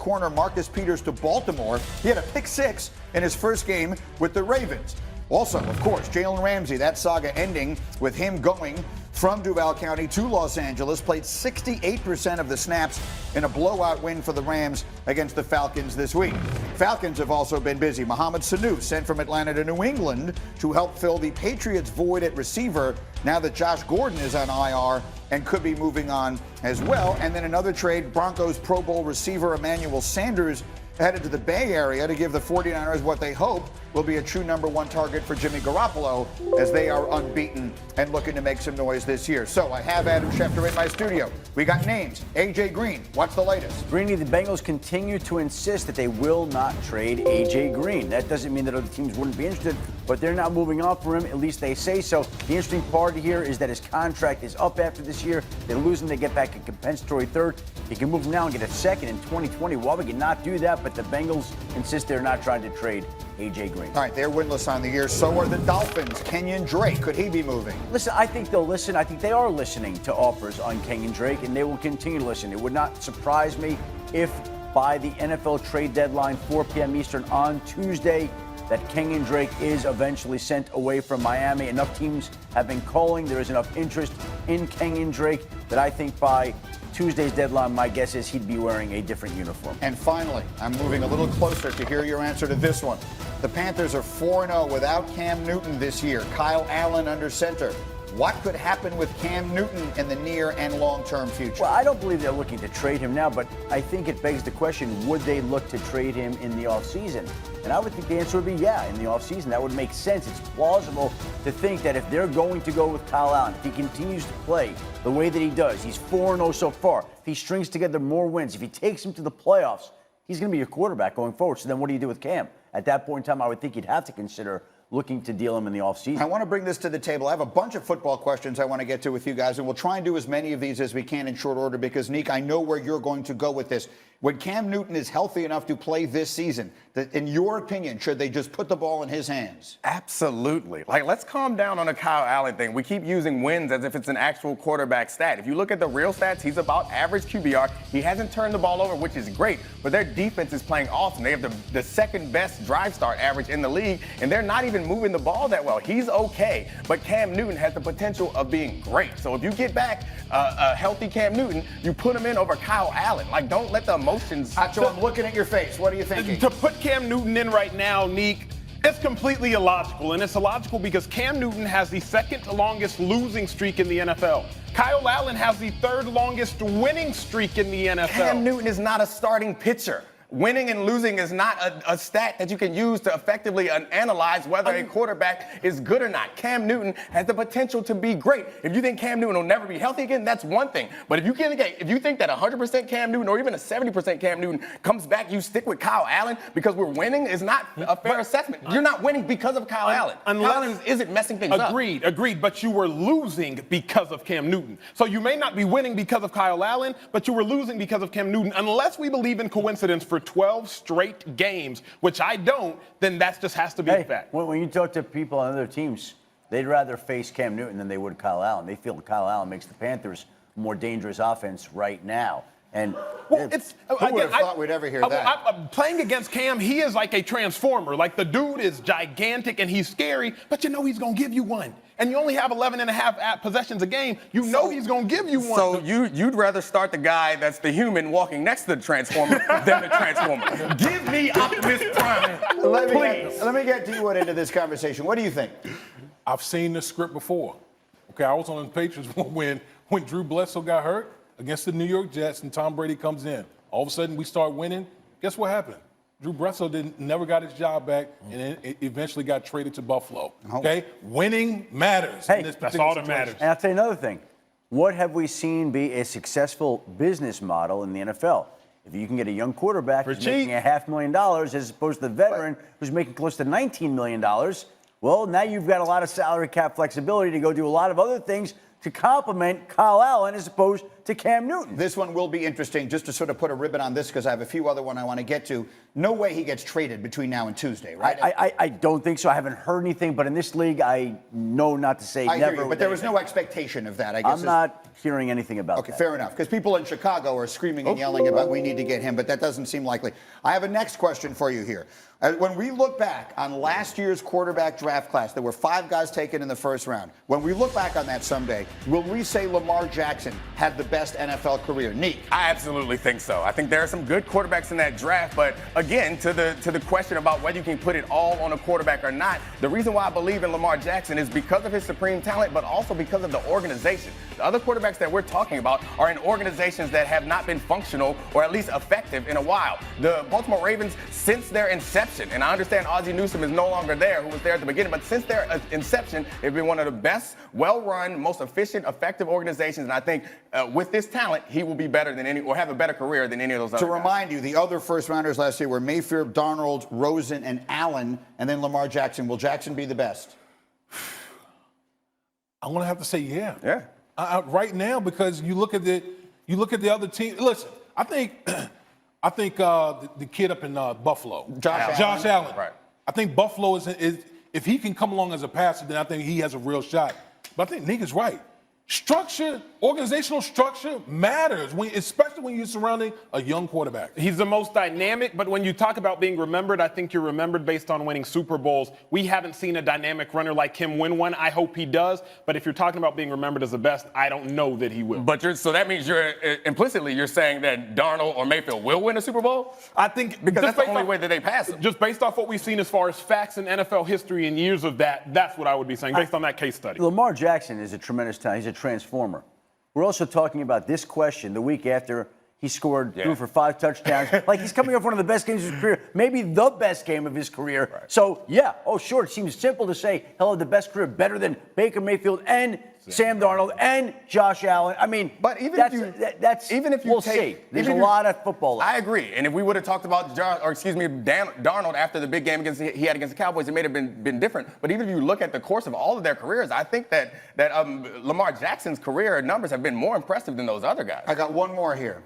corner Marcus Peters to Baltimore. He had a pick six in his first game with the Ravens. Also, of course, Jalen Ramsey, that saga ending with him going from Duval County to Los Angeles, played 68% of the snaps in a blowout win for the Rams against the Falcons this week. Falcons have also been busy. Mohamed Sanu sent from Atlanta to New England to help fill the Patriots' void at receiver now that Josh Gordon is on IR and could be moving on as well. And then another trade, Broncos Pro Bowl receiver Emmanuel Sanders headed to the Bay Area to give the 49ers what they hope will be a true number one target for Jimmy Garoppolo as they are unbeaten and looking to make some noise this year. So I have Adam Schefter in my studio. We got names. A.J. Green, what's the latest? Greeny, the Bengals continue to insist that they will not trade A.J. Green. That doesn't mean that other teams wouldn't be interested, but they're not moving on for him. At least they say so. The interesting part here is that his contract is up after this year. They lose him, they get back a compensatory third. He can move now and get a second in 2020. Well, we cannot do that, but the Bengals insist they're not trying to trade A.J. Green. All right, they're winless on the year. So are the Dolphins. Kenyon Drake, could he be moving? Listen, I think they'll listen. I think they are listening to offers on Kenyon Drake, and they will continue to listen. It would not surprise me if by the NFL trade deadline, 4 p.m. Eastern on Tuesday, that Kenyon Drake is eventually sent away from Miami. Enough teams have been calling. There is enough interest in Kenyon Drake that I think by Tuesday's deadline, my guess is he'd be wearing a different uniform. And finally, I'm moving a little closer to hear your answer to this one. The Panthers are 4-0 without Cam Newton this year. Kyle Allen under center. What could happen with Cam Newton in the near and long-term future? Well, I don't believe they're looking to trade him now, but I think it begs the question, would they look to trade him in the offseason? And I would think the answer would be yeah, in the offseason. That would make sense. It's plausible to think that if they're going to go with Kyle Allen, if he continues to play the way that he does, he's 4-0 so far, if he strings together more wins, if he takes him to the playoffs, he's going to be your quarterback going forward. So then what do you do with Cam? At that point in time, I would think you'd have to consider looking to deal him in the offseason. I want to bring this to the table. I have a bunch of football questions I want to get to with you guys, and we'll try and do as many of these as we can in short order because, Neek, I know where you're going to go with this. When Cam Newton is healthy enough to play this season, in your opinion, should they just put the ball in his hands? Absolutely. Let's calm down on the Kyle Allen thing. We keep using wins as if it's an actual quarterback stat. If you look at the real stats, he's about average QBR. He hasn't turned the ball over, which is great, but their defense is playing awesome. They have the second best drive start average in the league, and they're not even moving the ball that well. He's okay, but Cam Newton has the potential of being great. So if you get back a healthy Cam Newton, you put him in over Kyle Allen. Don't let the emotions. Acho, I'm looking at your face. What are you thinking? To put Cam Newton in right now, Neek, it's completely illogical. And it's illogical because Cam Newton has the second longest losing streak in the NFL. Kyle Allen has the third longest winning streak in the NFL. Cam Newton is not a starting pitcher. Winning and losing is not a stat that you can use to effectively analyze whether a quarterback is good or not. Cam Newton has the potential to be great. If you think Cam Newton will never be healthy again, that's one thing. But if you think that 100% Cam Newton or even a 70% Cam Newton comes back, you stick with Kyle Allen because we're winning is not a fair assessment. You're not winning because of Kyle Allen. Kyle Allen isn't messing things up. Agreed. But you were losing because of Cam Newton. So you may not be winning because of Kyle Allen, but you were losing because of Cam Newton. Unless we believe in coincidence for 12 straight games, which I don't, then that just has to be a fact. When you talk to people on other teams, they'd rather face Cam Newton than they would Kyle Allen. They feel Kyle Allen makes the Panthers a more dangerous offense right now. And who would have thought we'd ever hear that? Playing against Cam, he is like a transformer. The dude is gigantic and he's scary, but you know he's going to give you one. And you only have 11 and a half possessions a game. You know he's going to give you one. So you'd rather start the guy that's the human walking next to the transformer than the transformer. Give me Optimus Prime, please. Let me get D-Wood into this conversation. What do you think? I've seen this script before. Okay, I was on the Patriots when Drew Bledsoe got hurt against the New York Jets and Tom Brady comes in. All of a sudden, we start winning. Guess what happened? Drew Bledsoe never got his job back, and then it eventually got traded to Buffalo. Okay? Winning matters in this particular that's all that situation. matters. And I'll tell you another thing. What have we seen be a successful business model in the NFL? If you can get a young quarterback who's making $500,000 as opposed to the veteran who's making close to $19 million, well, now you've got a lot of salary cap flexibility to go do a lot of other things to complement Kyle Allen as opposed to Cam Newton. This one will be interesting, just to sort of put a ribbon on this, because I have a few other one I want to get to. No way he gets traded between now and Tuesday, right? I don't think so. I haven't heard anything, but in this league, I know not to say I never. hear you, but there was no expectation of that, I guess. I'm not hearing anything about that. Okay, fair enough. Because people in Chicago are screaming and yelling about we need to get him, but that doesn't seem likely. I have a next question for you here. When we look back on last year's quarterback draft class, there were 5 guys taken in the first round. When we look back on that someday, will we say Lamar Jackson had the best NFL career? Neek? I absolutely think so. I think there are some good quarterbacks in that draft, but again, to the question about whether you can put it all on a quarterback or not, the reason why I believe in Lamar Jackson is because of his supreme talent, but also because of the organization. The other quarterbacks that we're talking about are in organizations that have not been functional or at least effective in a while. The Baltimore Ravens, since their inception, and I understand Ozzie Newsome is no longer there, who was there at the beginning, but since their inception, they've been one of the best, well-run, most efficient, effective organizations. And I think with this talent, he will be better than any, or have a better career than any of those other To remind you, the other first-rounders last year were Mayfield, Darnold, Rosen, and Allen, and then Lamar Jackson. Will Jackson be the best? I'm going to have to say yeah. Yeah. Right now, because you look at the other team. Listen, I think the kid up in Buffalo, Josh Allen. Right. I think Buffalo is if he can come along as a passer, then I think he has a real shot. But I think Nick is right. Structure, organizational structure matters, especially when you're surrounding a young quarterback. He's the most dynamic, but when you talk about being remembered, I think you're remembered based on winning Super Bowls. We haven't seen a dynamic runner like him win one. I hope he does, but if you're talking about being remembered as the best, I don't know that he will. But so that means implicitly you're saying that Darnold or Mayfield will win a Super Bowl? I think Because that's the only way that they pass him. Just based off what we've seen as far as facts in NFL history and years of that, that's what I would be saying based on that case study. Lamar Jackson is a tremendous talent. He's a transformer. We're also talking about this question the week after he threw for 5 touchdowns. Like he's coming off one of the best games of his career, maybe the best game of his career. Right. So, sure, it seems simple to say he'll have the best career, better than Baker Mayfield and Sam Darnold and Josh Allen. I mean, but even if you we'll see. There's a lot of football left. I agree. And if we would have talked about Darnold after the big game he had against the Cowboys, it may have been different. But even if you look at the course of all of their careers, I think that Lamar Jackson's career numbers have been more impressive than those other guys. I got one more here.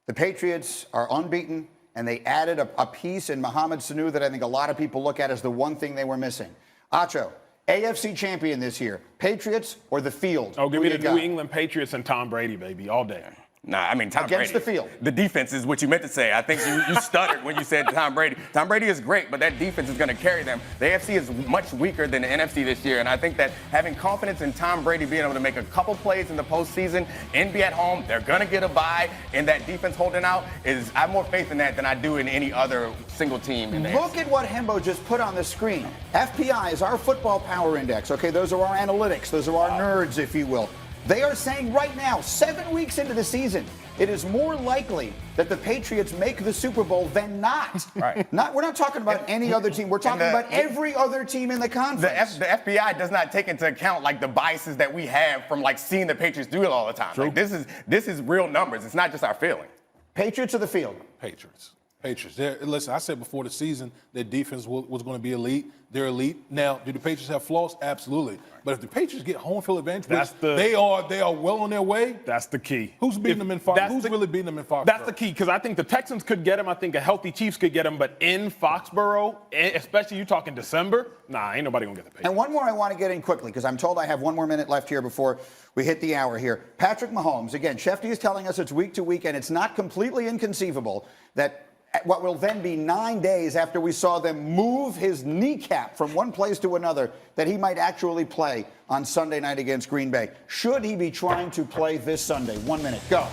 The Patriots are unbeaten, and they added a piece in Mohamed Sanu that I think a lot of people look at as the one thing they were missing. Acho, AFC champion this year, Patriots or the field? Oh, give me the New England Patriots and Tom Brady, baby, all day. Nah, I mean, Tom Against Brady. the field. The defense is what you meant to say. I think you stuttered when you said Tom Brady. Tom Brady is great, but that defense is going to carry them. The AFC is much weaker than the NFC this year, and I think that having confidence in Tom Brady being able to make a couple plays in the postseason and be at home, they're going to get a bye, and that defense holding out I have more faith in that than I do in any other single team in the Look AFC. at what Hembo just put on the screen. FPI is our football power index. Okay, those are our analytics. Those are our nerds, if you will. They are saying right now, 7 weeks into the season, it is more likely that the Patriots make the Super Bowl than not. Right. We're not talking about any other team. We're talking about every other team in the conference. The FBI does not take into account like the biases that we have from like seeing the Patriots do it all the time. Like, this is real numbers. It's not just our feeling. Patriots or the field? Patriots. Listen, I said before the season that defense was going to be elite. They're elite. Now, do the Patriots have flaws? Absolutely. But if the Patriots get home field advantage, they are well on their way. That's the key. Who's beating them in Foxborough? Who's really beating them in Foxborough? That's the key, because I think the Texans could get him. I think a healthy Chiefs could get him. But in Foxborough, especially you talking December, ain't nobody going to get the Patriots. And one more I want to get in quickly, because I'm told I have 1 more minute left here before we hit the hour here. Patrick Mahomes, again, Schefter is telling us it's week to week, and it's not completely inconceivable that what will then be 9 days after we saw them move his kneecap from one place to another, that he might actually play on Sunday night against Green Bay. Should he be trying to play this Sunday? 1 minute, go.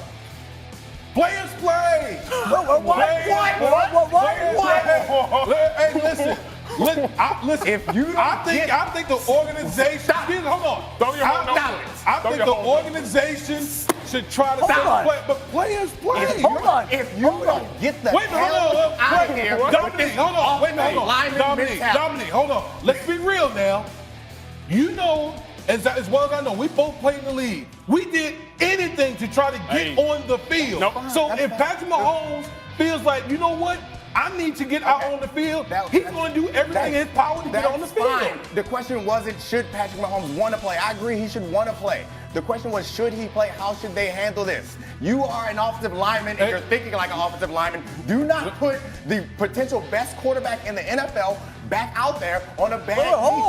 Players play! What? Hey, listen. I think the organization. Hold on. I think the organization should try to play, but players play. Hold on. If you don't get the hell out of here, Dominique, hold on. Dominique, hold on. Let's be real now. You know, as well as I know, we both played in the league. We did anything to try to get on the field. Nope. So if Patrick Mahomes feels like, you know what, I need to get out on the field. He's going to do everything in his power to get on the field. Fine. The question wasn't should Patrick Mahomes want to play. I agree he should want to play. The question was should he play? How should they handle this? You are an offensive lineman and you're thinking like an offensive lineman. Do not put the potential best quarterback in the NFL back out there on a bad knee.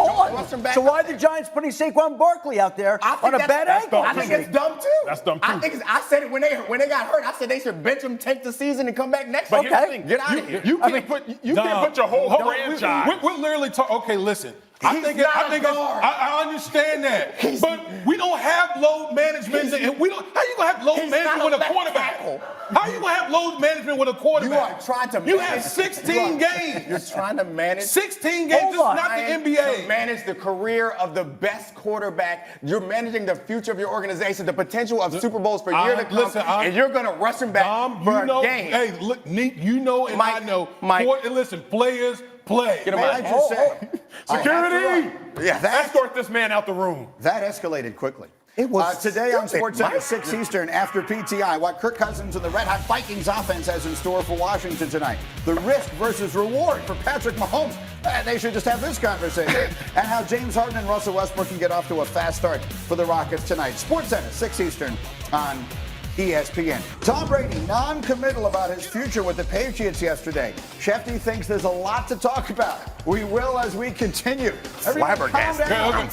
Don't rush him back So why out are the there. Giants putting Saquon Barkley out there on a bad ankle? I think it's dumb too. That's dumb, too. I said it when they got hurt. I said they should bench him, take the season, and come back next But year. here's the thing. Get out of here. You can't put your whole franchise. We're literally talking. Okay, listen. I He's think not a guard. I understand that, but we don't have load management. And we don't. How you gonna have load He's management not with a a left quarterback? tackle. How you gonna have load management with a quarterback? You are trying to. You manage, have 16 games. You're trying to manage 16 games. This is not the trying NBA. To manage the career of the best quarterback. You're managing the future of your organization, the potential of Super Bowls for years to come, and you're gonna rush him back for a game. Hey, look, Nick, you know, and Mike, I know. Mike. And listen, players play. Get him May out. I just say, Security! Yeah, Escort this man out the room. that escalated quickly. It was today on stupid, SportsCenter Mike. 6 Eastern after PTI, what Kirk Cousins and the Red Hot Vikings offense has in store for Washington tonight. The risk versus reward for Patrick Mahomes. They should just have this conversation. And how James Harden and Russell Westbrook can get off to a fast start for the Rockets tonight. SportsCenter 6 Eastern on ESPN. Tom Brady non-committal about his future with the Patriots yesterday. Schefter thinks there's a lot to talk about. We will as we continue. Everybody calm Flabbergasted. down.